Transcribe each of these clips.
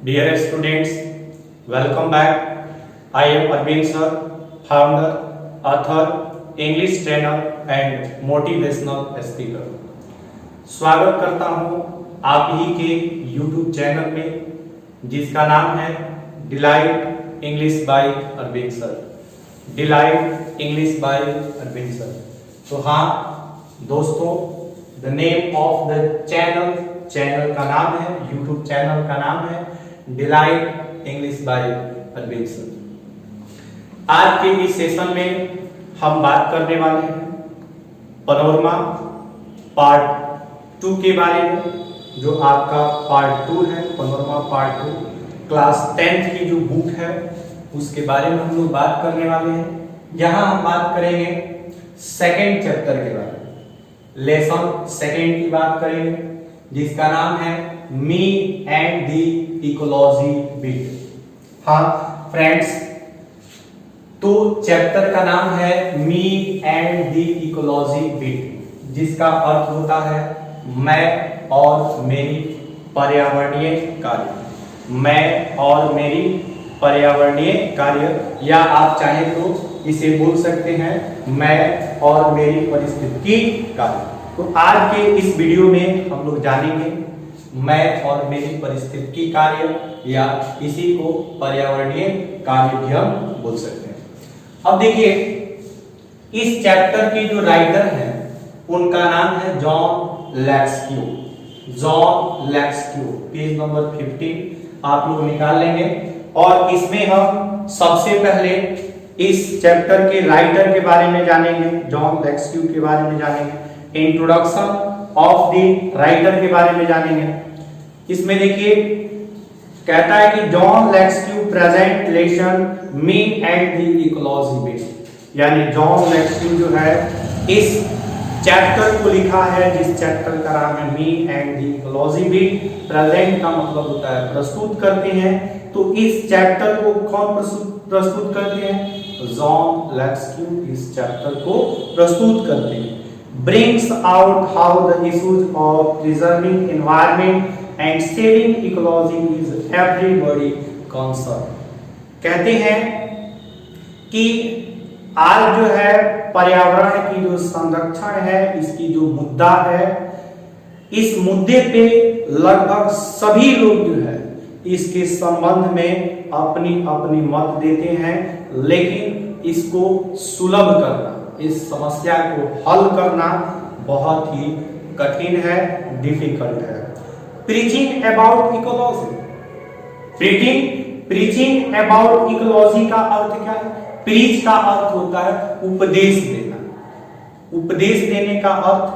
Dear students, welcome back. I am Arvind sir, founder, author, English trainer and motivational speaker. स्वागत करता हूं आप ही के YouTube चैनल में जिसका नाम है delight English by Arvind sir. Delight English by Arvind sir. तो हाँ दोस्तों, the name of the channel का नाम है, YouTube चैनल का नाम है delight English by Arvind sir. आज के इस सेशन में हम बात करने वाले हैं पैनोरमा पार्ट 2 के बारे में, जो आपका पार्ट 2 है। पैनोरमा पार्ट 2 क्लास 10th की जो बुक है उसके बारे में हम लोग बात करने वाले हैं। यहाँ हम बात करेंगे सेकेंड चैप्टर के बारे में, लेसन सेकेंड की बात करेंगे जिसका नाम है me and the ecology bit. हाँ फ्रेंड्स, तो चैप्टर का नाम है me and the ecology bit, जिसका अर्थ होता है मैं और मेरी पर्यावरणीय कार्य। मैं और मेरी पर्यावरणीय कार्य, या आप चाहें तो इसे बोल सकते हैं मैं और मेरी परिस्थिति कार्य। तो आज के इस वीडियो में हम लोग जानेंगे मैं और मेरी परिस्थिति कार्य, या इसी को पर्यावरणीय कार्य भी हम बोल सकते हैं। अब देखिए, इस चैप्टर की जो राइटर हैं उनका नाम है जॉन लैक्सक्यू। जॉन लैक्सक्यू, पेज नंबर 15 आप लोग निकाल लेंगे। और इसमें हम सबसे पहले इस चैप्टर के राइटर के बारे में जानेंगे, जॉन लैक्सक्यू के बारे में जानेंगे। इंट्रोडक्शन ऑफ द राइटर के बारे में जानेंगे। इसमें देखिए कहता है कि जॉन लैक्सक्यू present lesson me and the ecology bit, यानी जॉन लैक्सक्यू जो है इस चैप्टर को लिखा है, जिस चैप्टर का नाम है मी and the ecology bit. Present का मतलब होता है प्रस्तुत करते हैं, तो इस चैप्टर को कौन प्रस्तुत करते हैं? जॉन लैक्सक्यू इस चैप्टर को प्रस्तुत करते हैं। brings out how the issues of preserving environment and saving ecology is everybody concern। कहते हैं कि आज जो है पर्यावरण की जो संरक्षण है, इसकी जो मुद्दा है, इस मुद्दे पे लगभग सभी लोग जो है इसके संबंध में अपनी अपनी मत देते हैं, लेकिन इसको सुलभ करना, इस समस्या को हल करना बहुत ही कठिन है, डिफिकल्ट है। Preaching about ecology. Preaching about ecology का अर्थ क्या है? प्रीच का अर्थ होता है उपदेश देना। उपदेश देने का अर्थ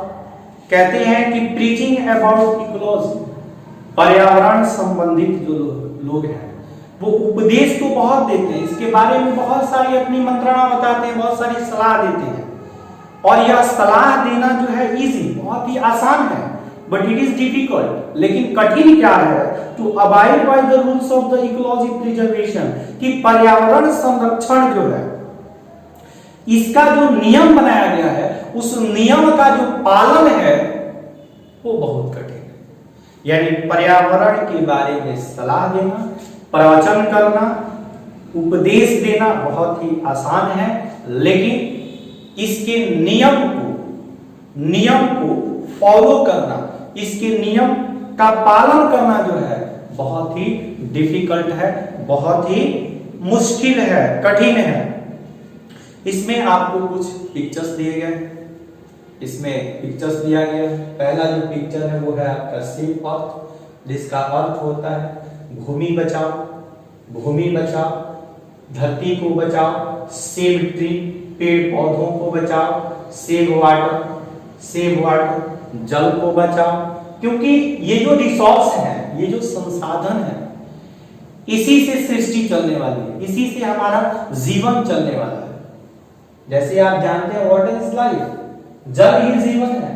कहते हैं कि प्रीचिंग अबाउट इकोलॉजी, पर्यावरण संबंधित जो लोग हैं वो उपदेश तो बहुत देते हैं, इसके बारे में बहुत सारी अपनी मंत्रणा बताते हैं, बहुत सारी सलाह देते हैं। और यह सलाह देना जो है इजी, बहुत ही आसान है, बट इट इज डिफिकल्ट। लेकिन कठिन क्या है? To abide by the rules of the ecology preservation, कि पर्यावरण संरक्षण जो है इसका जो नियम बनाया गया है, उस नियम का जो पालन है वो बहुत कठिन है। यानी पर्यावरण के बारे में सलाह देना, प्रवचन करना, उपदेश देना बहुत ही आसान है, लेकिन इसके नियम को फॉलो करना, इसके नियम का पालन करना जो है बहुत ही डिफिकल्ट है, बहुत ही मुश्किल है, कठिन है। इसमें आपको कुछ पिक्चर्स दिए गए, इसमें पिक्चर्स दिया गया। पहला जो पिक्चर है वो है आपका सेव अर्थ, जिसका अर्थ होता है भूमि बचाओ, भूमि बचाओ, धरती को बचाओ, सेव ट्री, पेड़ पौधों को बचाओ, सेव वाटर, जल को बचाओ, क्योंकि ये जो रिसोर्स है, ये जो संसाधन है, इसी से सृष्टि चलने वाली है, इसी से हमारा जीवन चलने वाला है। जैसे आप जानते हैं व्हाट इज लाइफ, जल ही जीवन है।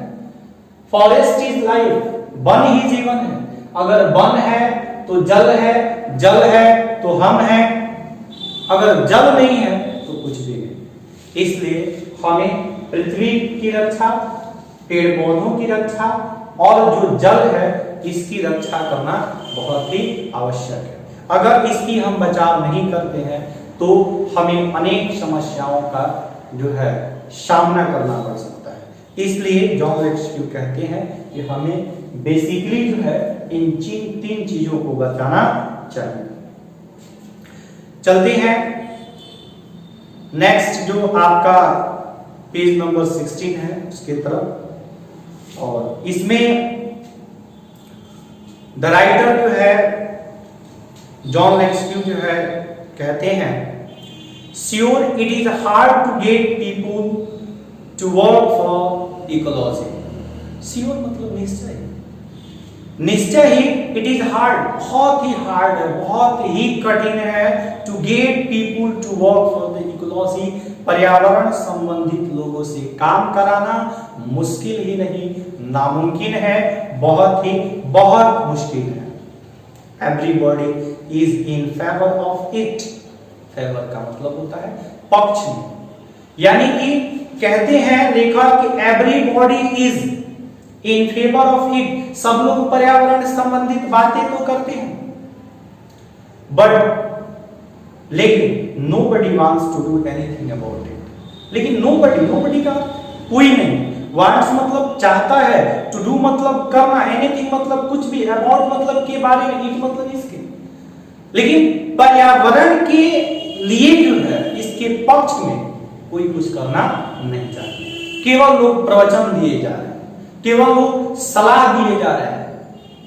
फॉरेस्ट इज लाइफ, वन ही जीवन है। अगर वन है तो जल है तो हम हैं, अगर जल नहीं है तो कुछ भी नहीं। इसलिए हमें पृथ्वी की रक्षा, पेड़ पौधों की रक्षा और जो जल है इसकी रक्षा करना बहुत ही आवश्यक है। अगर इसकी हम बचाव नहीं करते हैं तो हमें अनेक समस्याओं का जो है सामना करना पड़ सकता है। इसलिए जॉन लेक्सक्यू कहते हैं कि हमें बेसिकली जो है इन तीन चीजों को बचाना चाहिए। चलते हैं नेक्स्ट जो आपका पेज नंबर 16 है उसके तरफ, और इसमें द राइटर जो है जॉन लेक्सक्यू जो है कहते हैं, sure it is hard to get people to work for ecology. Sure मतलब निश्चय, निश्चय ही इट इज हार्ड, बहुत ही हार्ड है, बहुत ही कठिन है to get people to work for the ecology, पर्यावरण संबंधित लोगों से काम कराना मुश्किल ही नहीं नामुमकिन है, बहुत मुश्किल है। Everybody is in favour of it, favour का मतलब होता है पक्ष में, यानी कि कहते हैं लेखा कि everybody is in favour of it, सब लोग पर्यावरण संबंधित बातें तो करते हैं, बट लेकिन nobody wants to do anything about it. लेकिन नोबडी का कोई नहीं, वांट्स मतलब चाहता है, टू डू मतलब करना, एनीथिंग मतलब कुछ भी, अबाउट मतलब के बारे में, इट मतलब इसके, लेकिन पर्यावरण के लिए जो है इसके पक्ष में कोई कुछ करना नहीं चाहते। केवल लोग प्रवचन दिए जा रहे हैं, केवल लोग सलाह दिए जा रहे हैं,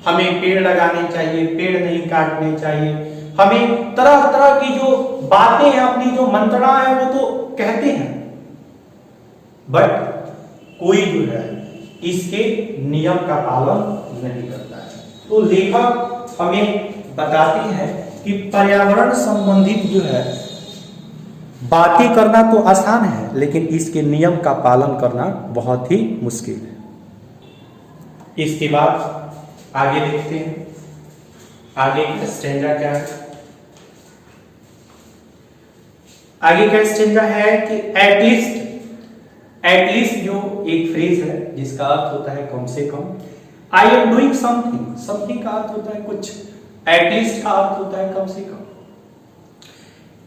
हमें पेड़ लगाने चाहिए, पेड़ नहीं काटने चाहिए, हमें तरह तरह की जो बातें हैं, अपनी जो मंत्रणा है वो तो कहते हैं, बट कोई जो है इसके नियम का पालन नहीं करता है। तो लेखक हमें बताते हैं कि पर्यावरण संबंधित जो है बातें करना तो आसान है, लेकिन इसके नियम का पालन करना बहुत ही मुश्किल है। इसके बाद आगे देखते हैं, आगे का स्टैंजा क्या है। आगे का स्टैंजा है कि एटलीस्ट जो एक फ्रेज है जिसका अर्थ होता है कम से कम, I am doing something, something का अर्थ होता है कुछ, एटलीस्ट का अर्थ होता है कम से कम।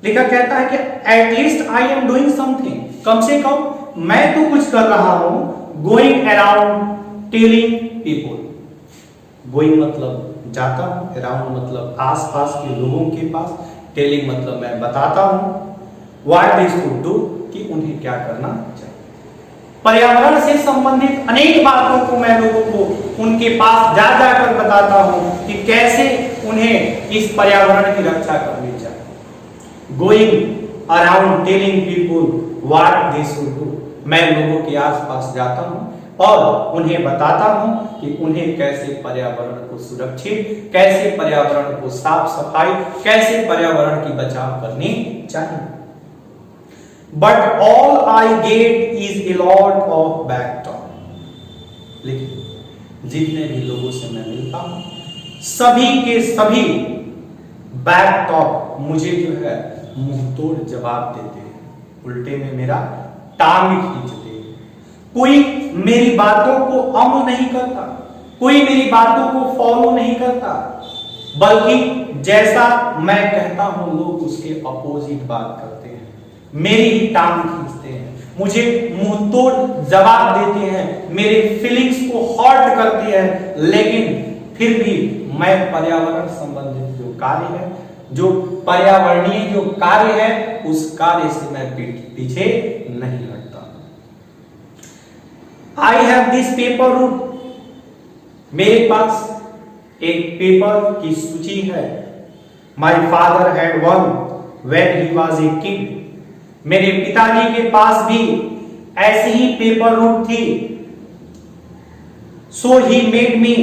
लेखक कहता है कि at least I am doing something, कम से कम मैं तो कुछ कर रहा हूं, going around telling people, going मतलब जाता हूं, अराउंड मतलब आसपास के लोगों के पास, टेलिंग मतलब मैं बताता हूं, व्हाट दे शुड डू कि उन्हें क्या करना चाहिए। पर्यावरण से संबंधित अनेक बातों को मैं लोगों को उनके पास जा जाकर बताता हूं कि कैसे उन्हें इस पर्यावरण की रक्षा करनी चाहिए। Going around telling people what they should do, मैं लोगों के आसपास जाता हूं और उन्हें बताता हूं कि उन्हें कैसे पर्यावरण को सुरक्षित, कैसे पर्यावरण को साफ सफाई, कैसे पर्यावरण की बचाव करनी चाहिए। But all I get is a lot of back talk, लेकिन जितने भी लोगों से मैं मिलता हूं सभी के सभी बैक टॉक, मुझे जो है मुंह तोड़ जवाब देते हैं, उल्टे में मेरा टांग खींचते हैं। कोई मेरी बातों को अमल नहीं करता, कोई मेरी बातों को फॉलो नहीं करता, बल्कि जैसा मैं कहता हूं लोग उसके अपोजिट बात करते हैं, मेरी ही टांग खींचते हैं, मुझे मुंह तोड़ जवाब देते हैं, मेरे फीलिंग्स को हर्ट करते हैं, लेकिन फिर भी मैं पर्यावरण संबंधित जो कार्य है, जो पर्यावरणीय जो कार्य है, उस कार्य से मैं पीछे नहीं हटता। I have this paper route, मेरे पास एक पेपर की सूची है। My father had one when he was a kid, मेरे पिताजी के पास भी ऐसी ही पेपर रूट थी। So he made me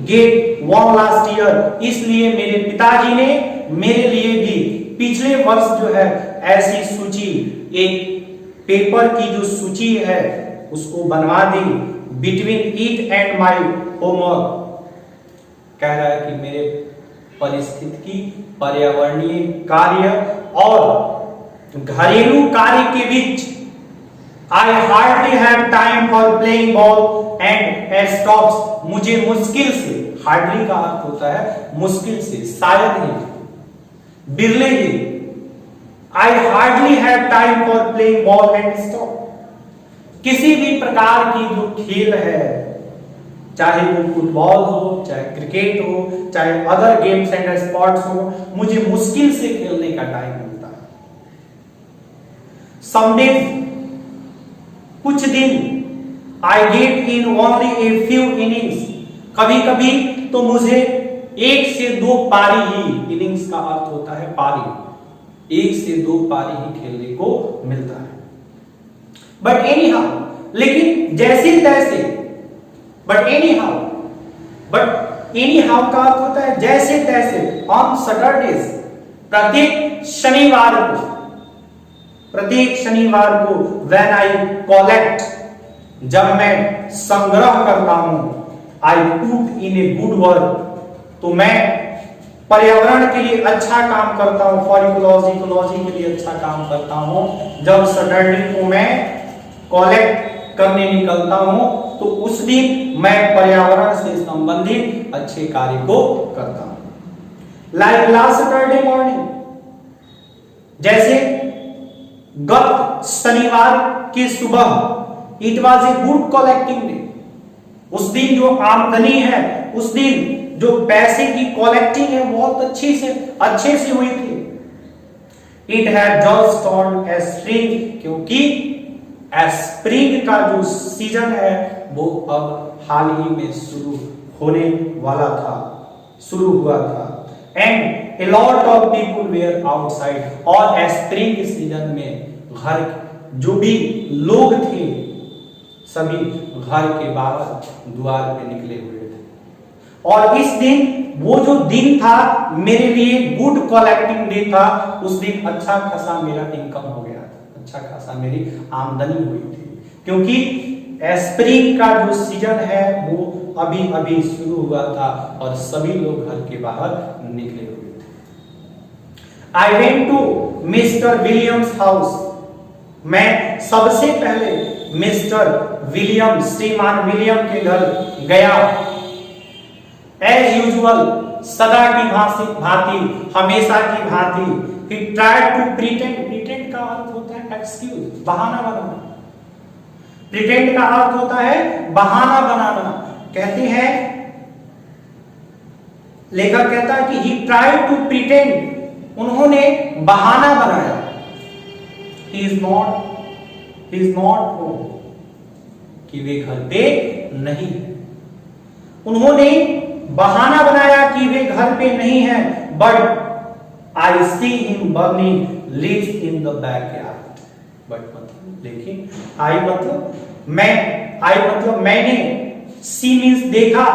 get one last year, इसलिए मेरे पिताजी ने मेरे लिए भी पिछले वर्ष जो है ऐसी सूची, एक पेपर की जो सूची है उसको बनवा दी। Between it and my homework, कह रहा है कि मेरे परिस्थितिकी, पर्यावरणीय कार्य और घरेलू कार्य के बीच I hardly have time for playing ball and stops, मुझे मुश्किल से, हार्डली का अर्थ होता है मुश्किल से, शायद ही, बिरले ही। I hardly have time for playing ball and stop. किसी भी प्रकार की जो खेल है, चाहे वो फुटबॉल हो, चाहे क्रिकेट हो, चाहे अदर गेम्स एंड स्पोर्ट्स हो, मुझे मुश्किल से खेलने का टाइम मिलता है। सम डेज, कुछ दिन, I get in only a few innings. कभी कभी तो मुझे 1 से 2 पारी ही, इनिंग्स का अर्थ होता है पारी, 1 से 2 पारी ही खेलने को मिलता है। बट एनी हाउ, लेकिन जैसे तैसे, बट एनी हाउ का अर्थ होता है जैसे तैसे। ऑन सैटरडेज, प्रत्येक शनिवार को व्हेन आई कलेक्ट, जब मैं संग्रह करता हूं, I put in a good work, तो मैं पर्यावरण के लिए अच्छा काम करता हूं, फॉर इकोलॉजी के लिए अच्छा काम करता हूं। जब सैटरडे को मैं कलेक्ट करने निकलता हूं, तो उस दिन मैं पर्यावरण से संबंधित अच्छे कार्य को करता हूं। लाइक लास्ट सैटरडे मॉर्निंग, जैसे गत शनिवार की सुबह, it was a good collecting day. उस दिन जो आमदनी है, उस दिन जो पैसे की कलेक्टिंग है, बहुत अच्छे से हुई थी। It had just turned A spring, क्योंकि स्प्रिंग का जो सीजन है वो अब हाल ही में शुरू हुआ था। And a lot of people were outside, और स्प्रिंग सीजन में घर जो भी लोग थे, सभी घर के बाहर द्वार पे निकले हुए थे। और इस दिन, वो जो दिन था मेरे लिए गुड कलेक्टिंग डे था, उस दिन अच्छा खासा मेरा इनकम हो गया था, अच्छा खासा मेरी आमदनी हुई थी, क्योंकि स्प्रिंग का जो सीजन है वो अभी शुरू हुआ था और सभी लोग घर के बाहर निकले हुए थे। I went to Mr Williams house, मैं सबसे पहले मिस्टर विलियम, श्रीमान विलियम के घर गया। एज यूजुअल, सदा की भांति, हमेशा की भांति, he tried to pretend का अर्थ होता है एक्सक्यूज, बहाना बनाना। प्रिटेंड का अर्थ होता है बहाना बनाना। कहते हैं, लेखक कहता है कि he tried to pretend, उन्होंने बहाना बनाया। he is not home, कि वे घर पे नहीं है। उन्होंने बहाना बनाया कि वे घर पे नहीं है। But I see him burning leaves in the backyard. But मतलब, लेकिन आई मतलब मैंने, सी मीन्स देखा,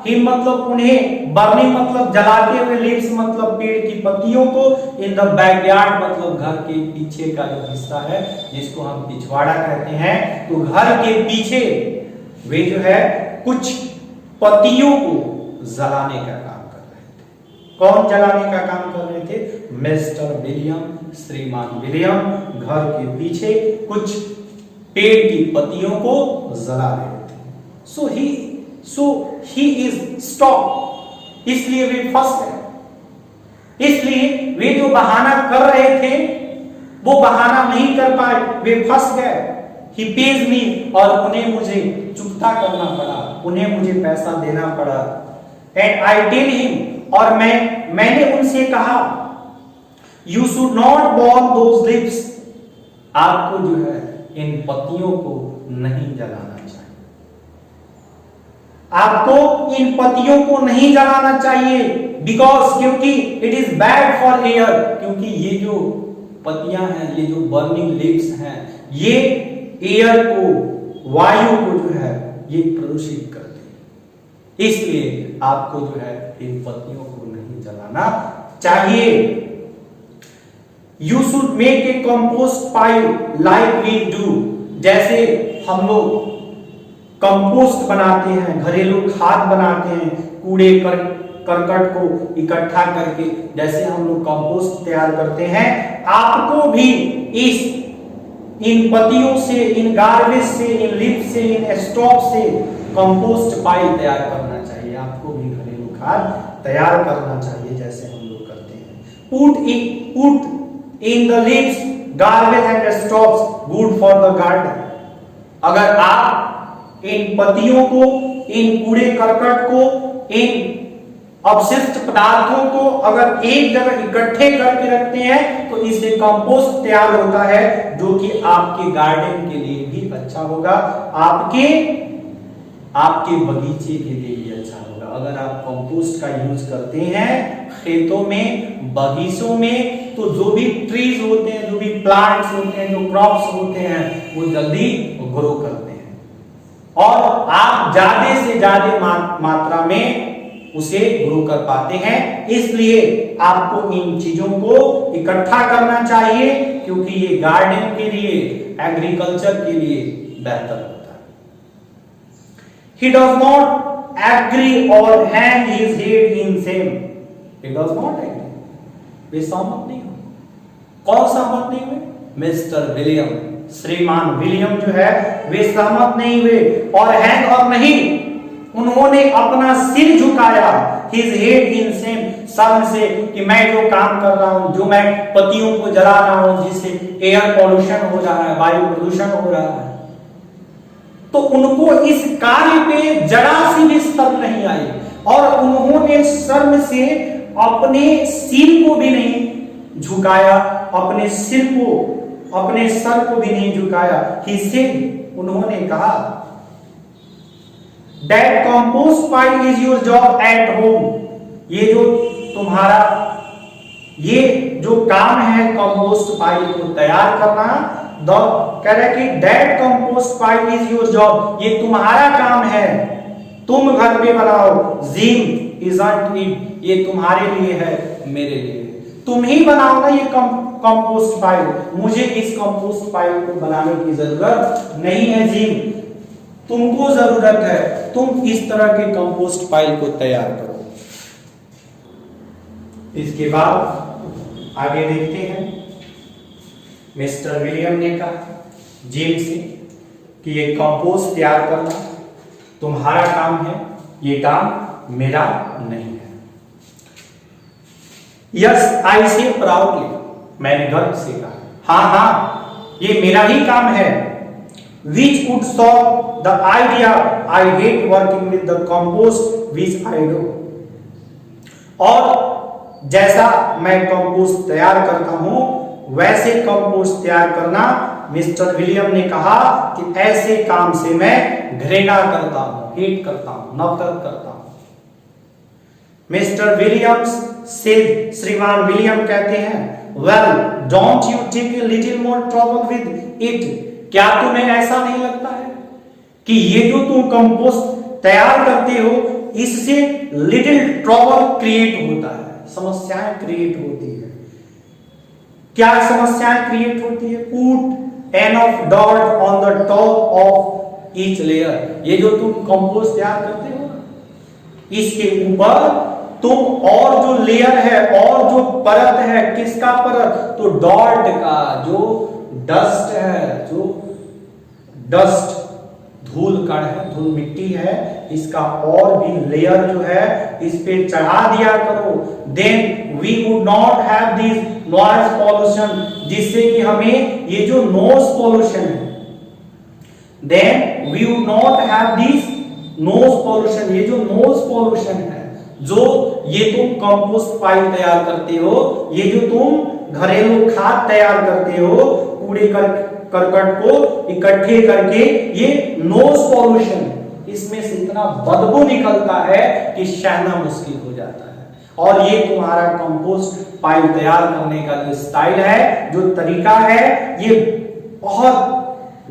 हिम मतलब उन्हें, बर्निंग मतलब जलाते हुए, लीव्स मतलब पेड़ की पत्तियों को, इन द बैकयार्ड मतलब घर के पीछे का जो हिस्सा है जिसको हम पिछवाड़ा कहते हैं। तो घर के पीछे वे जो है कुछ पत्तियों को जलाने का काम कर रहे थे। कौन जलाने का काम कर रहे थे? मिस्टर विलियम, श्रीमान विलियम घर के पीछे कुछ पेड़ की पत्तियों को जला रहे थे। सो ही इज स्टॉप, इसलिए वे फंस गए। इसलिए वे जो बहाना कर रहे थे वो बहाना नहीं कर पाए, वे फंस गए। ही पेज मी, और उन्हें मुझे चुकता करना पड़ा, उन्हें मुझे पैसा देना पड़ा। एंड आई टेल हिम, और मैंने उनसे कहा, you should not burn those leaves, आपको जो है इन पत्तियों को नहीं जलाना चाहिए, आपको इन पत्तियों को नहीं जलाना चाहिए। बिकॉज, क्योंकि it is bad for air, क्योंकि ये जो पत्तियां हैं, ये जो बर्निंग लीव्स हैं, ये एयर को, वायु को जो है ये प्रदूषित करते हैं। इसलिए आपको जो है इन पत्तियों को नहीं जलाना चाहिए। You should make a compost pile like we do, जैसे हम लोग कंपोस्ट बनाते हैं, घरेलू खाद बनाते हैं, कूड़े करकट को इकट्ठा करके जैसे हम लोग कंपोस्ट तैयार करते हैं, आपको भी इन पत्तियों से, इन गार्बेज से, इन लीफ से, इन स्टॉप से कंपोस्ट पाइल तैयार करना चाहिए। आपको भी घरेलू खाद तैयार करना चाहिए जैसे हम लोग करते हैं। put in the leaves, garbage and stalks, good for the garden. अगर आप इन पत्तियों को, इन कूड़े करकट को, इन अपशिष्ट पदार्थों को अगर एक जगह इकट्ठे करके रखते हैं तो इससे कंपोस्ट तैयार होता है, जो कि आपके गार्डन के लिए भी अच्छा होगा, आपके बगीचे के लिए भी अच्छा होगा। अगर आप कंपोस्ट का यूज करते हैं खेतों में, बगीचों में, तो जो भी ट्रीज होते हैं, जो भी प्लांट्स होते हैं, जो क्रॉप्स होते हैं, वो जल्दी ग्रो करते हैं और आप ज्यादा से ज्यादा मात्रा में उसे ग्रो कर पाते हैं। इसलिए आपको इन चीजों को इकट्ठा करना चाहिए, क्योंकि ये गार्डन के लिए, एग्रीकल्चर के लिए बेहतर होता है। He does not agree or hang his head in shame. He does not agree. वे सहमत नहीं हुए। कौन सहमत नहीं हुए? मिस्टर विलियम, श्रीमान विलियम जो है वे सहमत नहीं हुए, और हैंग और नहीं, उन्होंने अपना सिर झुकाया, his head in shame, शर्म से, कि मैं जो काम कर रहा हूं, जो मैं पत्तियों को जला रहा हूं, जिससे एयर पॉल्यूशन हो रहा है, वायु प्रदूषण हो रहा है, तो उनको इस कार्य पे जरा सी भी शर्म नहीं आई, और उन्होंने शर्म से अपने सिर को भी नहीं झुकाया, अपने सर को भी नहीं झुकाया। He said, उन्होंने कहा, that compost pile is your job at home. ये जो काम है कंपोस्ट पाइल को तैयार करना, कह रहा है कि that compost pile is your job, ये तुम्हारा काम है, तुम घर पे बनाओ। Jim isn't it, ये तुम्हारे लिए है, मेरे लिए, तुम ही बनाओ ना ये कंपोस्ट पाइल, मुझे इस कंपोस्ट पाइल को बनाने की जरूरत नहीं है जिम, तुमको जरूरत है, तुम इस तरह के कंपोस्ट पाइल को तैयार करो। इसके बाद आगे देखते हैं, मिस्टर विलियम ने कहा जिम से कि ये कंपोस्ट तैयार करना तुम्हारा काम है, ये काम मेरा नहीं है। यस आई से प्राउडली, मैंने गर्व से कहा, हाँ ये मेरा ही काम है। Which would solve the idea I hate working with the compost which I do. और जैसा मैं कंपोस्ट तैयार करता हूं वैसे कंपोस्ट तैयार करना, मिस्टर विलियम ने कहा कि ऐसे काम से मैं घृणा करता हूं, हेट करता हूं, नफरत करता हूं। मिस्टर विलियम्स से, श्रीमान विलियम कहते हैं, well don't you take a little more trouble with it, क्या तुम्हें ऐसा नहीं लगता है कि ये जो तुम कंपोस्ट तैयार करते हो इससे लिटिल ट्रबल क्रिएट होता है, समस्याएं क्रिएट होती है। क्या समस्याएं क्रिएट होती है? Put enough dot on the top of each layer, ये जो तुम कंपोस्ट तैयार करते हो इसके ऊपर तुम और जो लेयर है और जो परत है, किसका परत? तो डॉट का, जो डस्ट है, जो डस्ट धूल कण है, धूल मिट्टी है, इसका और भी लेयर जो है इस पे चढ़ा दिया करो। Then we would not have this noise pollution, जिससे कि हमें ये जो नॉइज पॉल्यूशन है, then we would not have this noise pollution, ये जो नॉइज पॉल्यूशन है, जो ये तुम कंपोस्ट पाइल तैयार करते हो, ये जो तुम घरेलू खाद तैयार करते हो, कूड़े करकट को इकट्ठे करके, ये नॉइज पॉल्यूशन, इसमें से इतना बदबू निकलता है कि सहना मुश्किल हो जाता है। और ये तुम्हारा कंपोस्ट पाइल तैयार करने का जो स्टाइल है, जो तरीका है, ये बहुत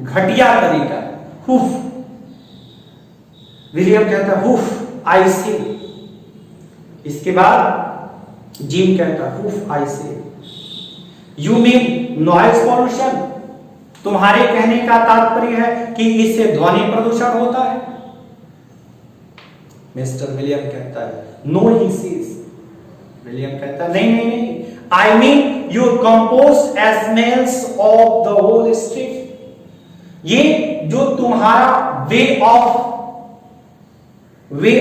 घटिया तरीका है। हुफ, विलियम कहता है हुफ आई से। इसके बाद जिम कहता है हुफ आई से, यू मीन नॉइज पॉल्यूशन, तुम्हारे कहने का तात्पर्य है कि इससे ध्वनि प्रदूषण होता है। मिस्टर विलियम कहता है नो ही सेज, विलियम कहता है नहीं नहीं नहीं, I mean your compost smells of the whole street, ये जो तुम्हारा वे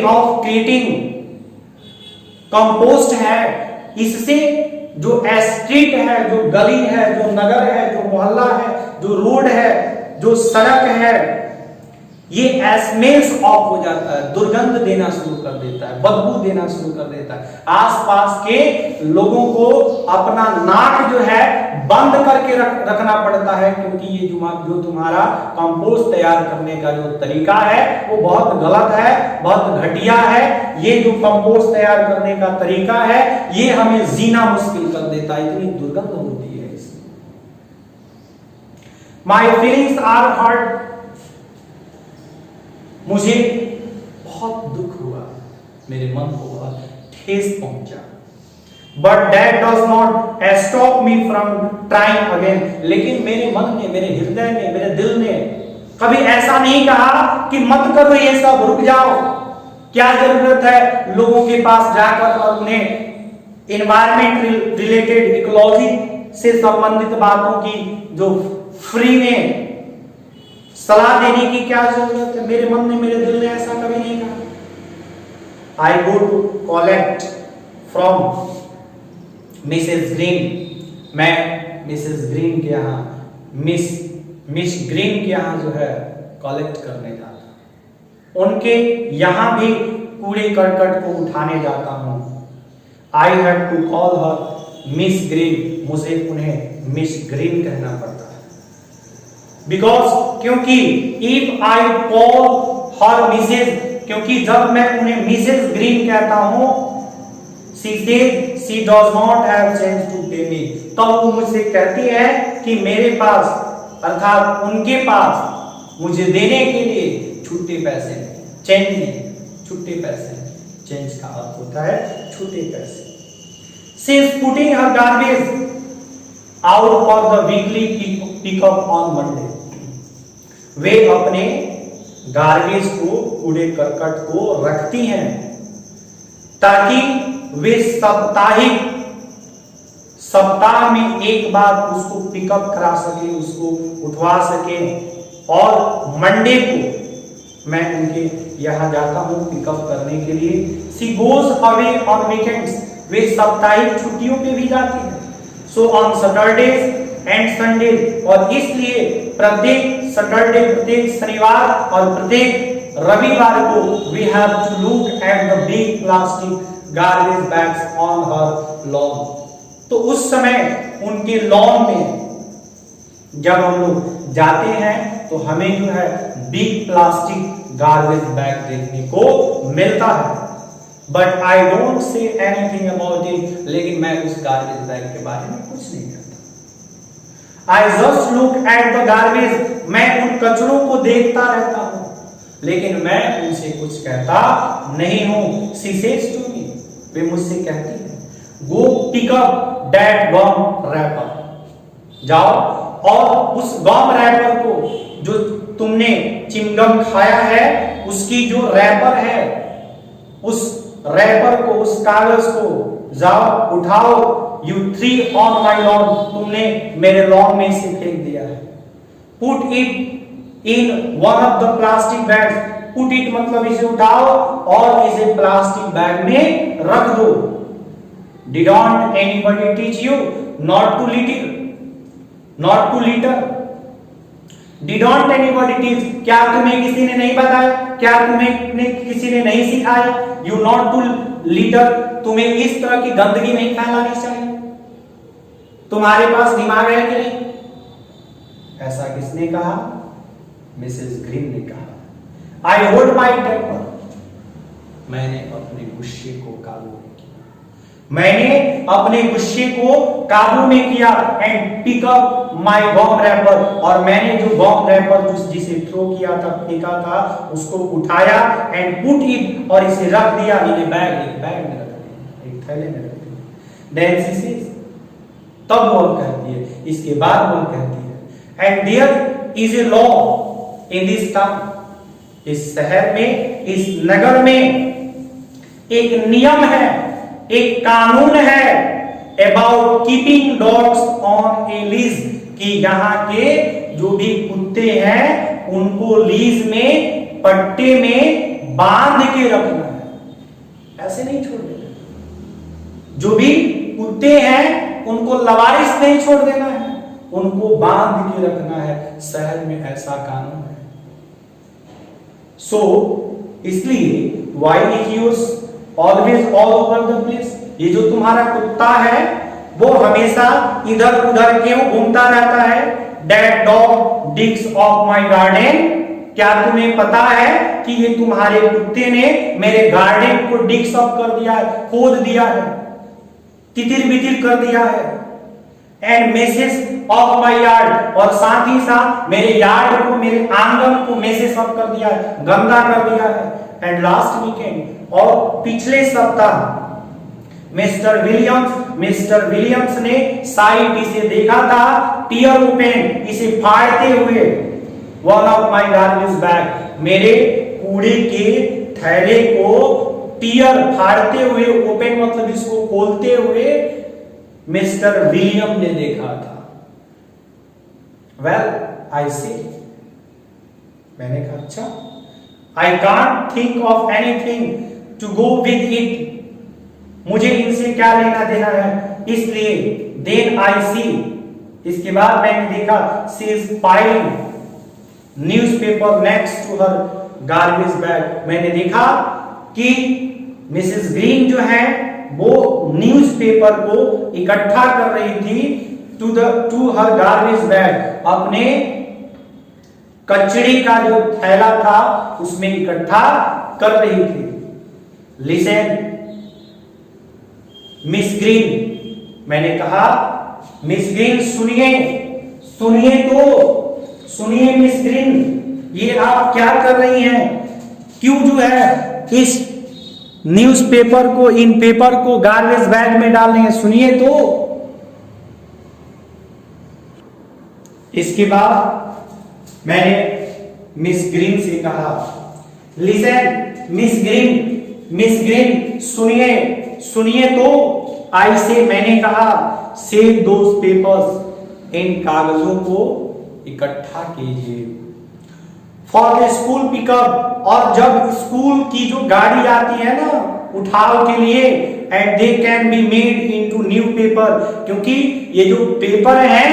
ऑफ क्रिएटिंग कंपोस्ट है, इससे जो स्ट्रीट है, जो गली है, जो नगर है, जो मोहल्ला है, जो रोड है, जो सड़क है, ये स्मेल्स ऑफ हो जाता है, दुर्गंध देना शुरू कर देता है, बदबू देना शुरू कर देता है। आसपास के लोगों को अपना नाक जो है बंद करके रखना पड़ता है, क्योंकि ये जो तुम्हारा कंपोस्ट तैयार करने का जो तरीका है वो बहुत गलत है, बहुत घटिया है। ये जो कंपोस्ट तैयार करने का तरीका है ये हमें जीना मुश्किल कर देता है, इतनी दुर्गंध होती है इसमें। माई फीलिंग्स आर हर्ट, मुझे बहुत दुख हुआ, मेरे मन को बहुत ठेस पहुंचा। But that does not stop me from trying again, लेकिन मेरे मन ने, मेरे हृदय ने, मेरे दिल ने कभी ऐसा नहीं कहा कि मत करो ये सब, रुक जाओ, क्या जरूरत है लोगों के पास जाकर और उन्हें एनवायरमेंट रिलेटेड, इकोलॉजी से संबंधित बातों की जो फ्री में सलाह देने की क्या जरूरत है। मेरे मन ने, मेरे दिल ने ऐसा कभी नहीं कहा। I go to collect from Mrs Green, मैं मिसेस ग्रीन के यहाँ, मिस ग्रीन के यहाँ जो है कलेक्ट करने जाता, उनके यहाँ भी कूड़े करकट को उठाने जाता हूँ। I have to call her Miss Green, मुझे उन्हें मिस ग्रीन कहना पड़ता है। बिकॉज, क्योंकि if I call her Mrs, क्योंकि जब मैं उन्हें मिसेस ग्रीन कहता हूं, she does not have change to pay me, तब वो मुझसे कहती है कि मेरे पास, अर्थात उनके पास मुझे देने के लिए छुट्टे पैसे नहीं, चेंज नहीं, छुट्टे पैसे नहीं। चेंज का अर्थ होता है छुट्टे पैसे। she is putting her garbage out for the weekly pick-up on Monday, वे अपने गार्बेज को, कूड़े करकट को रखती हैं ताकि वे सप्ताह में एक बार उसको पिकअप करा सके, उसको उठवा सके। और मंडे को मैं उनके यहाँ जाता हूँ पिकअप करने के लिए। She goes away on weekends, वे साप्ताहिक छुट्टियों पे भी जाती है। So on Saturdays and Sunday, और इसलिए प्रत्येक सैटरडे, प्रत्येक शनिवार और प्रत्येक रविवार को we have to look at the big plastic garbage bags on her lawn. तो उस समय उनके लॉन में जब हम लोग जाते हैं तो हमें जो है बिग प्लास्टिक गार्बेज बैग देखने को मिलता है। But I don't say anything about it, लेकिन मैं उस गार्बेज बैग के बारे में कुछ नहीं कहता। I just look at the garbage, मैं उन कचरों को देखता रहता हूं, लेकिन मैं उनसे कुछ कहता नहीं हूं। शी सेज टू मी, वे मुझसे कहती है, go pick up that gum wrapper, जाओ और उस गम रैपर को, जो तुमने चिंगम खाया है उसकी जो रैपर है, उस रैपर को, उस कागज को जाओ उठाओ। You three on my lawn, तुमने मेरे लॉन में इसे फेंक दिया है। Put it in one of the plastic bags, put it मतलब इसे उठाओ और इसे प्लास्टिक बैग में रख दो। Didn't anybody teach you not to litter? Not to litter? Didn't anybody teach? क्या तुम्हें किसी ने नहीं बताया? क्या तुम्हें किसी ने नहीं सिखाया? You not to litter? तुम्हें इस तरह की गंदगी नहीं फैलानी चाहिए। तुम्हारे पास दिमाग है कि नहीं? ऐसा किसने कहा? मिसेस ग्रीन ने कहा। I hold my temper, मैंने अपने गुस्से को काबू में किया, मैंने अपने गुस्से को काबू में किया। And pick up my gum wrapper, और मैंने जो गम रैपर जिसे थ्रो किया था, फेंका था, उसको उठाया। एंड पुट इट, और इसे रख दिया इन ए बैग, एक बैग में रख दिया, एक थैले में रख दिया। देन शी सेज, तब वो कहती है, इसके बाद वो कहती है, and there is a law in this town, इस शहर में, इस नगर में एक नियम है, एक कानून है, about keeping dogs on A lease, कि यहाँ के जो भी कुत्ते हैं उनको लीज में, पट्टे में बांध के रखना है, ऐसे नहीं छोड़ देना। जो भी कुत्ते हैं उनको लवारिस नहीं छोड़ देना है, उनको बांध के रखना है। शहर में ऐसा कानून है। सो इसलिए why is yours always all over the place? ये जो तुम्हारा कुत्ता है वो हमेशा इधर उधर क्यों घूमता रहता है? That dog digs off my garden. क्या तुम्हें पता है कि ये तुम्हारे कुत्ते ने मेरे गार्डन को डिग्स अप कर दिया है, खोद दिया है, तितिर बितिर कर दिया है। And message of my yard, और साथ ही साथ मेरे यार्ड को, मेरे आंगन को मेसेज अप कर दिया है, गंदा कर दिया है। एंड लास्ट वीकेंड, और पिछले सप्ताह मिस्टर विलियम्स ने साइट इसे देखा था, टीयर ओपन, इसे फाड़ते हुए। One of my garbage bag, मेरे कूड़े के थैले को टीयर फाड़ते हुए, ओपन मतलब इसको खोलते हुए मिस्टर विलियम ने देखा था। वेल आई सी, मैंने कहा अच्छा, I can't think of anything to go with it, मुझे इनसे क्या लेना देना है, इसलिए देन आई सी, इसके बाद मैंने देखा she is filing newspaper next to her garbage bag, मैंने देखा कि मिसेस ग्रीन जो है वो न्यूज़पेपर को इकट्ठा कर रही थी टू हर गार्बेज बैग, अपने कचरे का जो थैला था उसमें इकट्ठा कर रही थी। लिसन मिस ग्रीन, मैंने कहा मिस ग्रीन सुनिए, सुनिए मिस ग्रीन, ये आप क्या कर रही हैं? क्यों जो है इस न्यूज़पेपर को, इन पेपर को गार्बेज बैग में डाल रही हैं? सुनिए तो। इसके बाद मैंने मिस ग्रीन से कहा, लिसन मिस ग्रीन सुनिए तो। आई से, मैंने कहा, सेव दोस पेपर्स, इन कागजों को इकट्ठा कीजिए फॉर द स्कूल पिकअप, और जब स्कूल की जो गाड़ी आती है ना उठाव के लिए, and they can be made into new paper, क्योंकि ये जो पेपर है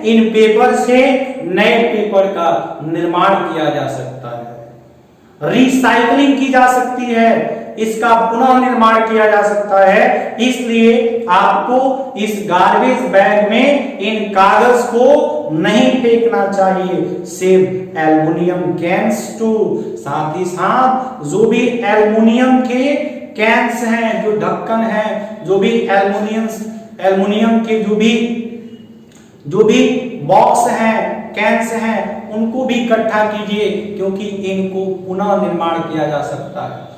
इन पेपर से नए पेपर का निर्माण किया जा सकता है, रिसाइकलिंग की जा सकती है, इसका पुनः निर्माण किया जा सकता है। इसलिए आपको इस गार्बेज बैग में इन कागज को नहीं फेंकना चाहिए। सेव एल्युमिनियम कैंस टू, साथ ही साथ जो भी एल्युमिनियम के कैंस हैं, जो ढक्कन है, जो भी एल्युमिनियम के जो भी बॉक्स हैं, कैंस हैं, उनको भी इकट्ठा कीजिए, क्योंकि इनको पुनः निर्माण किया जा सकता है।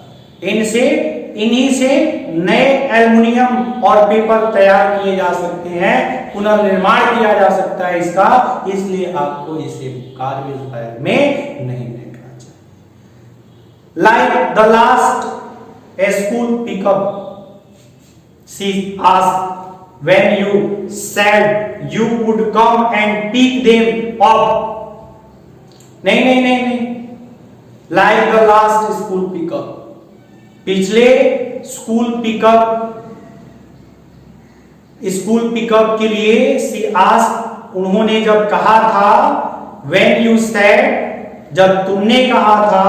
इन्हीं से नए एल्युमिनियम और पेपर तैयार किए जा सकते हैं, पुनर्निर्माण किया जा सकता है इसका, इसलिए आपको इसे गार्बेज बैग में नहीं फेंकना चाहिए। Like the last school pickup, she asked when you said you would come and pick them up. नहीं, like the last school pickup, पिछले स्कूल पिकअप के लिए सी आस्क्ड, उन्होंने जब कहा था, when you said, जब तुमने कहा था,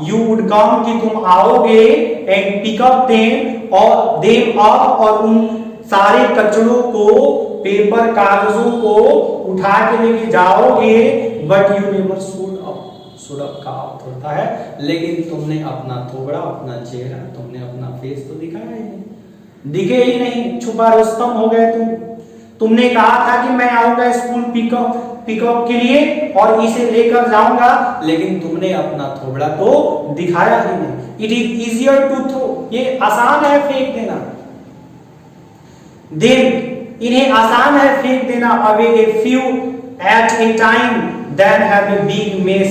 you would come, कि तुम आओगे, and pick up them, और उन सारे कचड़ों को, पेपर कागजों को उठा के लेके जाओगे, but you never should up का अर्थ होता है, लेकिन तुमने अपना थोबड़ा, अपना चेहरा, तुमने अपना फेस तो दिखाया ही नहीं, दिखे ही नहीं, छुपा रुस्तम हो गए तुमने कहा था कि मैं आऊंगा स्कूल पिकअप के लिए और इसे लेकर जाऊंगा, लेकिन तुमने अपना थोबड़ा तो दिखाया ही नहीं। It is easier to throw, ये आसान है फेंक देना, इन्हें आसान है फेंक देना, away a few at a time than have a big mess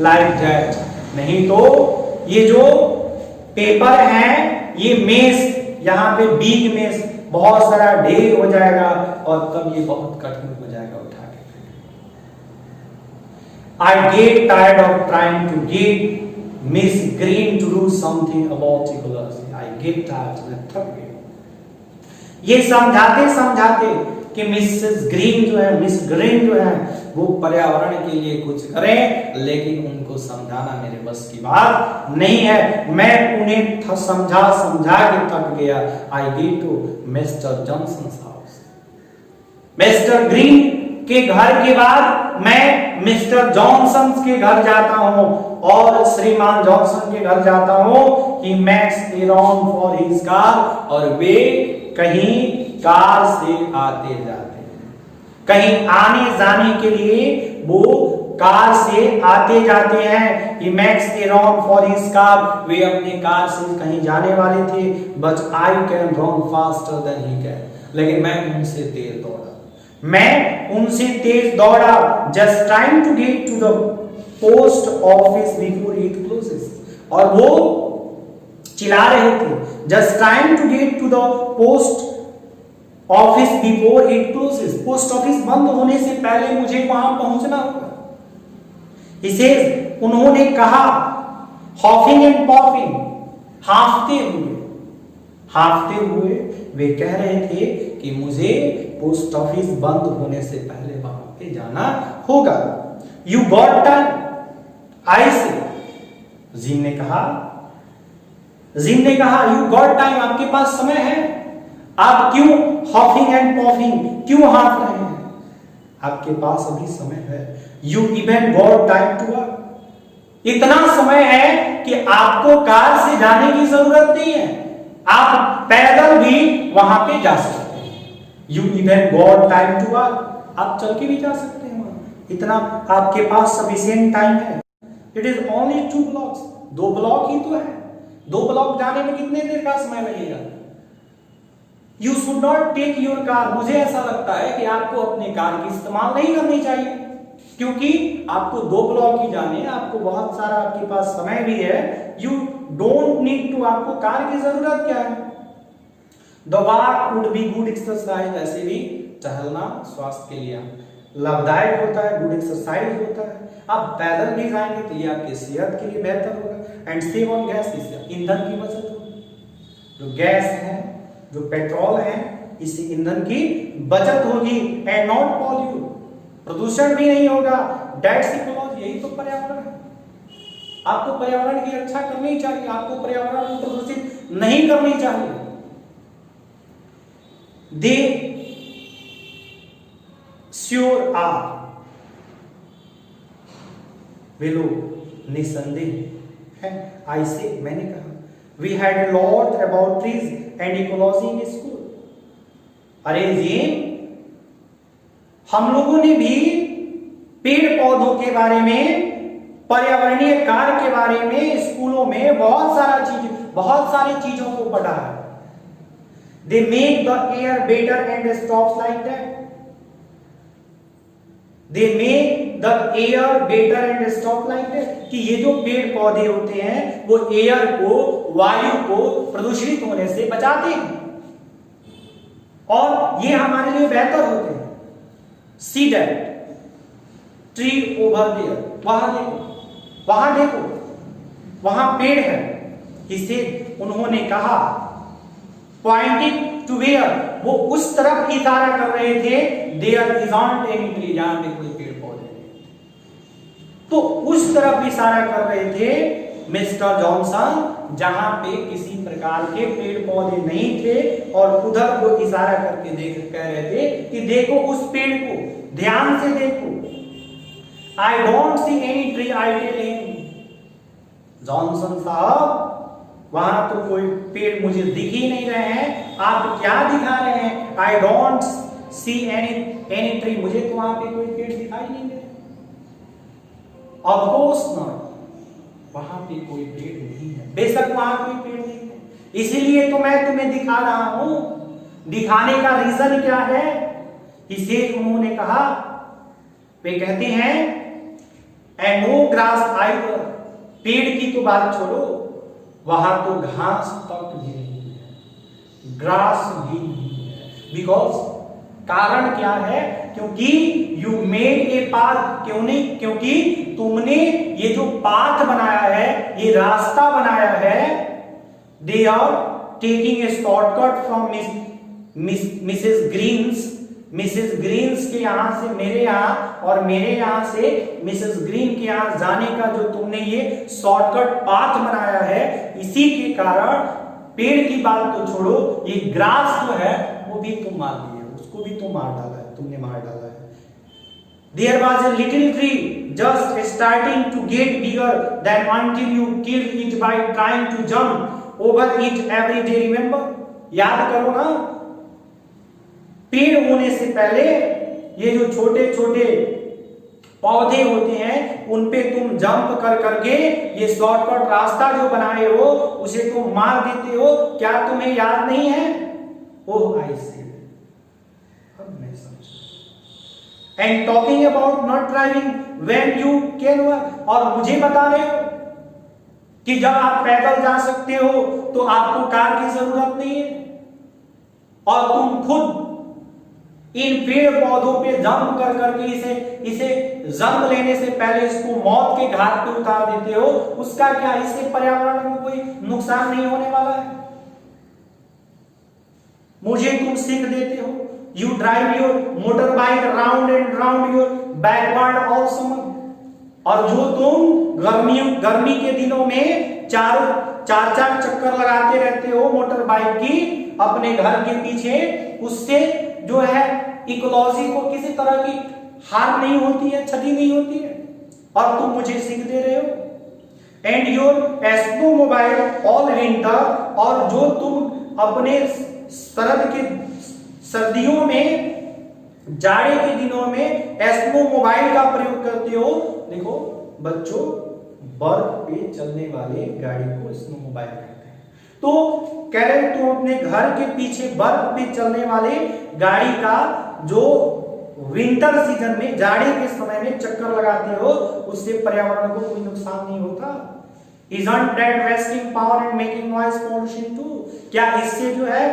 like that. नहीं तो ये जो पेपर है, ये मेस, यहाँ पे बिग मेस, बहुत सारा ढेर हो जाएगा, और तब ये बहुत कठिन हो जाएगा उठा के। I get tired of trying to get Miss Green to do something about ecology. I get tired, मैं थक गया। ये समझाते समझाते कि मिस ग्रीन जो है वो पर्यावरण के लिए कुछ करें, लेकिन उनको समझाना मेरे बस की बात नहीं है। मैं उन्हें समझा के थक गया। I get to Mr Johnson house. Mr Green के घर के बाद मैं मिस्टर जॉनसन के घर जाता हूं और श्रीमान जॉनसन के घर जाता हूं कि Max around for his car, और वे कहीं कार से आते जाते हैं, कहीं आने जाने के लिए वो कार से आते जाते हैं। कि Max around for his car, वे अपने कार से कहीं जाने वाले थे। But I can run faster than he can, लेकिन मैं उनसे तेज दौड़ा। Just time to get to the post office before it closes, और वो चिल्ला रहे थे just time to get to the post office before it closes, post office बंद होने से पहले मुझे वहां पहुंचना होगा। इसे उन्होंने कहा हॉफिंग एंड पॉफिंग, हाफते हुए वे कह रहे थे कि मुझे पोस्ट ऑफिस बंद होने से पहले वहां पे जाना होगा। यू गॉट टाइम, आई से, जिन ने कहा यू गॉट टाइम, आपके पास समय है। आप क्यों हॉफिंग एंड पॉफिंग, क्यों हाफ रहे हैं? आपके पास अभी समय है। You even got time to work, इतना समय है कि आपको कार से जाने की जरूरत नहीं है, आप पैदल भी वहां पे जा सकते हैं। You even got time to work, आप चल के भी जा सकते हैं वहां, इतना आपके पास सफिशिएंट टाइम है। It is only 2 blocks, 2 block ही तो है, 2 ब्लॉक जाने में कितने देर का समय लगेगा? You should not take your car, मुझे ऐसा लगता है कि आपको अपने कार की इस्तेमाल नहीं करनी चाहिए, क्योंकि आपको 2 ब्लॉक ही जाने हैं, आपको बहुत सारा आपके पास समय भी है। यू डोंट नीड टू, आपको कार की जरूरत क्या है? The walk would be good exercise, ऐसे भी टहलना स्वास्थ्य के लिए लाभदायक होता है, गुड एक्सरसाइज होता है। आप पैदल भी जाएंगे तो ये आपकी सेहत के लिए बेहतर होगा। एंड सेव ऑन गैस, इससे ईंधन की बचत होगी। जो गैस है, जो पेट्रोल है, इससे ईंधन की बचत होगी। एंड नॉट पॉल्यूट, प्रदूषण भी नहीं होगा। दैट्स इकोलॉजी, यही तो पर्यावरण है। आपको पर्यावरण की रक्षा करनी चाहिए, आपको पर्यावरण को प्रदूषित नहीं करनी चाहिए। दे श्योर आर, वे लोग निसंदेह है। आई से, मैंने कहा, we had lot about trees and ecology in school. अरे जी, हम लोगों ने भी पेड़ पौधों के बारे में, पर्यावरणीय कार्य के बारे में स्कूलों में बहुत सारी चीजों को पढ़ा है। They make the air better and stops like that, they make the air better and stop like that, कि ये जो पेड़ पौधे होते हैं वो एयर को, वायु को प्रदूषित होने से बचाते हैं और ये हमारे लिए बेहतर होते हैं। See that tree over there, वहां देखो, वहां पेड़ है। इसे उन्होंने कहा, पॉइंटिंग टू वेयर, वो उस तरफ इशारा कर रहे थे, देयर इजंट एनी ट्री, जहां पे कोई पेड़ पौधे नहीं, तो उस तरफ इशारा कर रहे थे मिस्टर जॉनसन, जहां पे किसी प्रकार के पेड़ पौधे नहीं थे, और उधर वो इशारा करके कह रहे थे कि देखो उस पेड़ को, ध्यान से देखो। I don't see any tree, I tell him, Johnson साहब वहां तो कोई पेड़ मुझे दिख ही नहीं रहे हैं, आप क्या दिखा रहे हैं? आई डोंट सी एनी ट्री, मुझे तो वहां पे कोई पेड़ दिखाई नहीं दे रहे। ऑफ कोर्स नॉट, वहां पे कोई पेड़ नहीं है, बेशक वहां कोई पेड़ नहीं है, इसीलिए तो मैं तुम्हें दिखा रहा हूं। दिखाने का रीजन क्या है? इसे उन्होंने कहा, वे कहते हैं एंड नो ग्रास आइदर, पेड़ की तो बात छोड़ो, वहां तो घास तक भी नहीं है, ग्रास भी नहीं है। बिकॉज, कारण क्या है? क्योंकि यू मेड ए पाथ, क्यों नहीं? क्योंकि तुमने ये जो पाथ बनाया है, ये रास्ता बनाया है, they are taking a shortcut from Mrs Green's के यहां से मेरे यहां और मेरे यहां से मिसेस ग्रीन के यहां जाने का जो तुमने ये शॉर्टकट पाथ बनाया है, इसी के कारण पेड़ की बात तो छोड़ो, ये ग्रास जो है वो भी तुम मार दिए, उसको भी तुम मार डाला है, तुमने मार डाला है। There was a little tree just starting to get bigger than until you killed it by trying to jump over it every day. Remember? याद करो ना, पेड़ होने से पहले ये जो छोटे छोटे पौधे होते हैं उन पे तुम जंप कर करके ये शॉर्टकट रास्ता जो बनाए हो उसे तुम मार देते हो, क्या तुम्हें याद नहीं है? ओह आई सी, अब मैं समझा। And talking about not driving when you can, और मुझे बता रहे हो कि जब आप पैदल जा सकते हो तो आपको कार की जरूरत नहीं है, और तुम खुद इन पेड़ पौधों पे जंप कर करके इसे जन्म लेने से पहले इसको मौत के घाट पे उतार देते हो, उसका क्या, इससे पर्यावरण को कोई नुकसान नहीं होने वाला है? मुझे तुम सीख देते हो, you drive your motor bike round and round your backward all summer, और जो तुम गर्मी के दिनों में चार चक्कर लगाते रहते हो मोटर बाइक की अपने घर के पीछे, उससे जो है इकोलॉजी को किसी तरह की हार्म नहीं होती है, क्षति नहीं होती है, और तुम मुझे सीख दे रहे हो। And your snow mobile all winter, और जो तुम अपने सर्दियों में, जाड़े के दिनों में एस्नो मोबाइल का प्रयोग करते हो। देखो बच्चों, बर्फ पे चलने वाले गाड़ी को स्नो मोबाइल कहते हैं, तो कह रहे तुम अपने घर के पीछे बर्फ पे चलने वाले गाड़ी का जो विंटर सीजन में, जाड़े के समय में चक्कर लगाते हो, उससे पर्यावरण को कोई नुकसान नहीं होता। Isn't that wasting power and making noise pollution too? क्या इससे जो है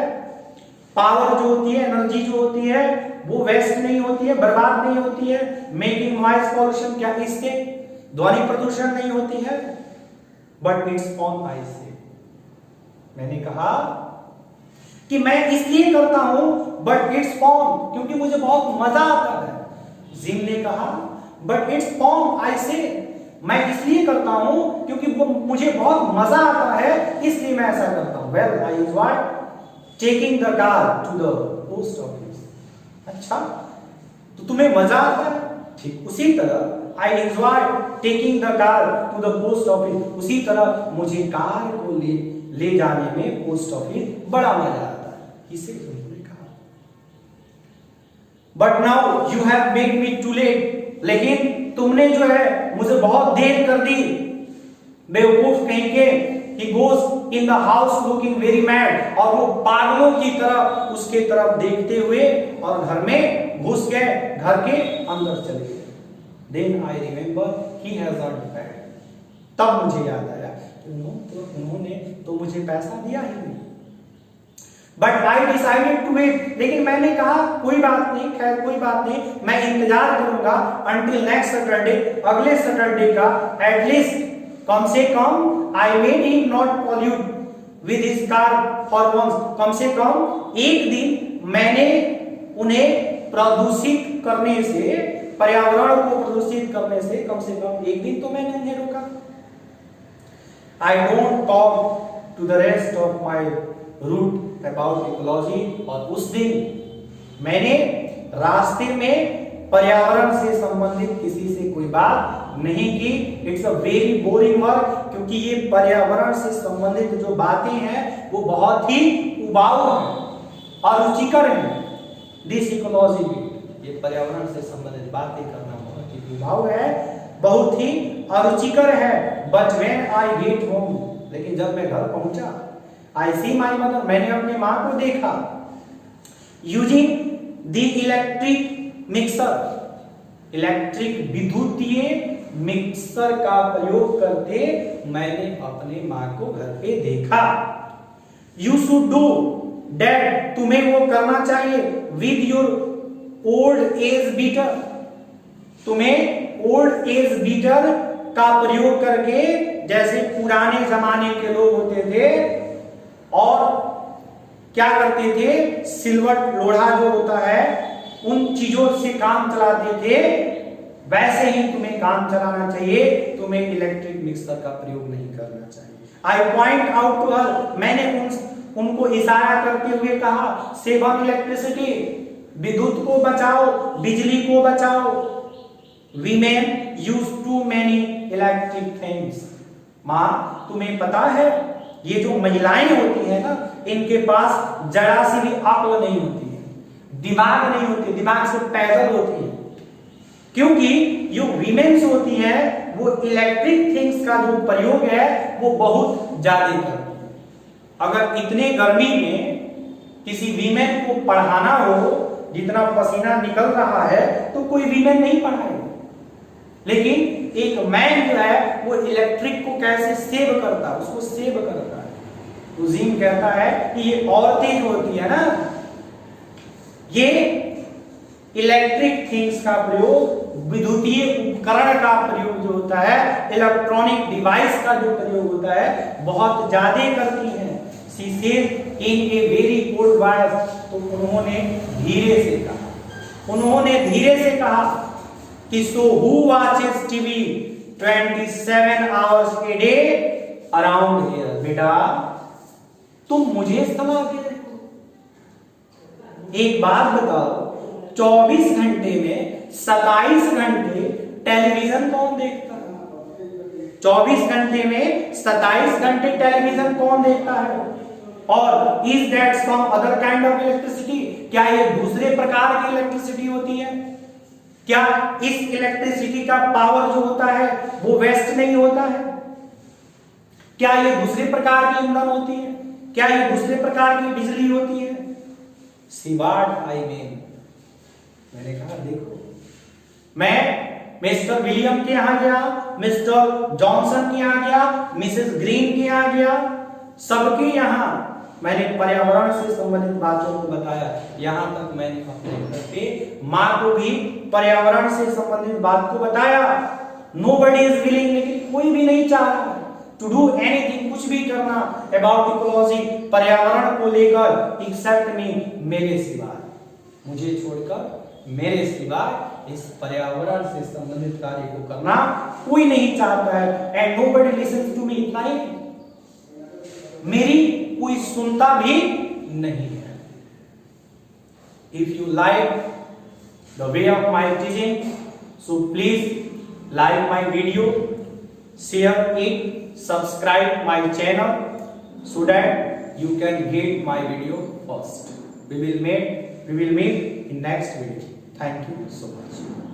पावर जो होती है, एनर्जी जो होती है, वो वेस्ट नहीं होती है, बर्बाद नहीं होती है? मेकिंग नॉइज पॉल्यूशन, क्या इससे ध्वनि प्रदूषण नहीं होती है? But it's on I say, मैंने कहा कि मैं इसलिए करता हूं, बट इट्स फॉर्म, क्योंकि मुझे बहुत मजा आता है। जिम ने कहा बट इट्स फॉर्म आई से, मैं इसलिए करता हूं क्योंकि वो मुझे बहुत मजा आता है, इसलिए मैं ऐसा करता हूं। Well I enjoy taking the car to the post office. अच्छा, तो तुम्हें मजा आता है, ठीक उसी तरह I enjoy taking the car to the post office, उसी तरह मुझे कार को ले जाने में पोस्ट ऑफिस बड़ा मजा आता है, इसे उन्होंने कहा। But now you have made me too late, लेकिन तुमने जो है मुझे बहुत देर कर दी। बेवकूफ कहीं के, he goes in the house looking very mad, और वो पागलों की तरह उसके तरफ देखते हुए और घर में घुस गए, घर के अंदर चले गए। Then I remember he has not paid, तब मुझे याद आया उन्होंने तो मुझे पैसा दिया ही नहीं। But I decided to wait, लेकिन मैंने कहा कोई बात नहीं, खैर कोई बात नहीं, मैं इंतजार करूंगा अंटिल नेक्स्ट सैटरडे, अगले सैटरडे का, एटलीस्ट कम से कम I made him not pollute with his car for once, कम से कम एक दिन मैंने उन्हें प्रदूषित करने से, पर्यावरण को प्रदूषित करने से कम एक दिन तो मैंने उन्हें रोका। I don't talk to the rest of my route about ecology, और उस दिन मैंने रास्ते में पर्यावरण से संबंधित किसी से कोई बात नहीं की। It's a very boring work, क्योंकि ये पर्यावरण से संबंधित जो बातें हैं वो बहुत ही उबाऊ हैं और रुचिकर हैं। दिस इकोलॉजी बिट, ये पर्यावरण से संबंधित बातें करना बहुत ही उबाऊ है, बहुत ही अरुचिकर है। But when I get home, लेकिन जब मैं घर पहुंचा, आई सी माई मदर, मैंने अपनी मां को देखा, using the electric mixer, electric विद्युतीय मिक्सर का प्रयोग करते मैंने अपने मां को घर पे देखा। यू शुड डू डैड, तुम्हें वो करना चाहिए with your old egg beater, तुम्हें ओल्ड एज बीटर का प्रयोग करके, जैसे पुराने जमाने के लोग होते थे, और क्या करते थे, सिलवट लोढ़ा जो होता है उन चीजों से काम चलाते थे, वैसे ही तुम्हें काम चलाना चाहिए, तुम्हें इलेक्ट्रिक मिक्सर का प्रयोग नहीं करना चाहिए। I point out to her, मैंने उनको इशारा करते हुए कहा, सेव ऑन इलेक्ट्रिसिटी, विद्युत को बचाओ, बिजली को बचाओ। Women use too many electric things. मां तुम्हें पता है ये जो महिलाएं होती है ना, इनके पास जरा सी भी अक्ल नहीं होती है, दिमाग नहीं होती, दिमाग से पैदल होती है, क्योंकि जो वीमेन्स होती है वो इलेक्ट्रिक थिंग्स का जो प्रयोग है वो बहुत ज्यादा करती है। अगर इतने गर्मी में किसी वीमेन को पढ़ाना हो, जितना पसीना निकल रहा है, तो कोई वीमेन नहीं पढ़ाएगा, लेकिन एक मैन जो है वो इलेक्ट्रिक को कैसे सेव करता है, उसको सेव करता है। तो जीन कहता है कि ये औरतें जो होती है ना, ये इलेक्ट्रिक थिंग्स का प्रयोग, विद्युतीय उपकरण का प्रयोग जो होता है, इलेक्ट्रॉनिक डिवाइस का जो प्रयोग होता है, बहुत ज्यादा करती हैं। She said in a very cold voice, तो उन्होंने धीरे से कहा कि so who watches TV 27 hours a day around here. बेटा तुम मुझे सलाह दे रहे हो, एक बात बताओ, 24 घंटे में 27 घंटे टेलीविजन कौन देखता है? 24 घंटे में 27 घंटे टेलीविजन कौन देखता है? और is that some other kind of electricity? क्या ये दूसरे प्रकार की इलेक्ट्रिसिटी होती है? क्या इस इलेक्ट्रिसिटी का पावर जो होता है वो वेस्ट नहीं होता है? क्या ये दूसरे प्रकार की ईंधन होती है? क्या ये दूसरे प्रकार की बिजली होती है? See what I mean. मैंने कहा देखो, मैं मिस्टर विलियम के यहां गया, मिस्टर जॉनसन के यहां गया, मिसेस ग्रीन के यहां गया, सबके यहां मैंने पर्यावरण से संबंधित बातों को बताया। यहां तक मैंने अपने घर पे मां को भी पर्यावरण से संबंधित बात को बताया। नोबडी इज विलिंग, लेकिन कोई भी नहीं चाह रहा टू डू एनीथिंग, कुछ भी करना अबाउट इकोलॉजी, पर्यावरण को लेकर, एक्सेप्ट मी, मेरे सिवाय, मुझे छोड़कर मेरे सिवाय इस पर्यावरण से संबंधित कार्य को करना कोई नहीं चाहता है। And nobody listens to me, इतना ही, मेरी कोई सुनता भी नहीं है। If you like the way of my teaching, so please like my video, share it, subscribe my channel so that you can get my video first. We will meet in next video. Thank you so much.